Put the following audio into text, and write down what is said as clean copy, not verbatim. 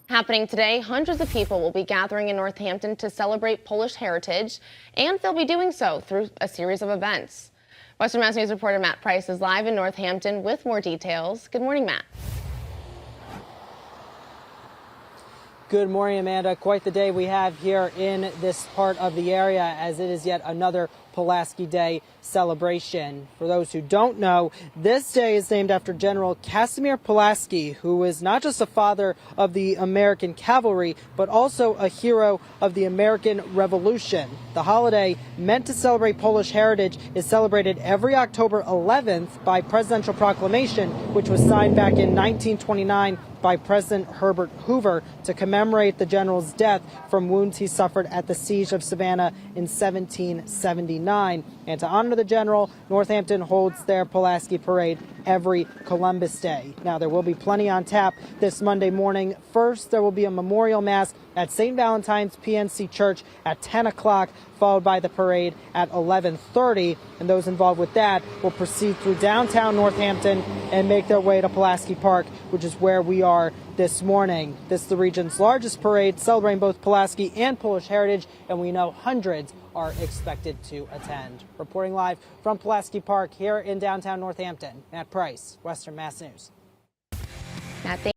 Happening today, hundreds of people will be gathering in Northampton to celebrate Polish heritage, and they'll be doing so through a series of events. Western Mass News reporter Matt Price is live in Northampton with more details. Good morning, Matt. Good morning, Amanda. Quite the day we have here in this part of the area, as it is yet another Pulaski Day celebration. For those who don't know, this day is named after General Casimir Pulaski, who was not just a father of the American cavalry, but also a hero of the American Revolution. The holiday, meant to celebrate Polish heritage, is celebrated every October 11th by presidential proclamation, which was signed back in 1929 by President Herbert Hoover to commemorate the general's death from wounds he suffered at the Siege of Savannah in 1779. And to honor the general, Northampton holds their Pulaski Parade every Columbus Day. Now, there will be plenty on tap this Monday morning. First, there will be a memorial mass at St. Valentine's PNC Church at 10 o'clock, followed by the parade at 11:30. And those involved with that will proceed through downtown Northampton and make their way to Pulaski Park, which is where we are this morning. This is the region's largest parade, celebrating both Pulaski and Polish heritage, and we know hundreds are expected to attend. Reporting live from Pulaski Park here in downtown Northampton, Matt Price, Western Mass News. Matt,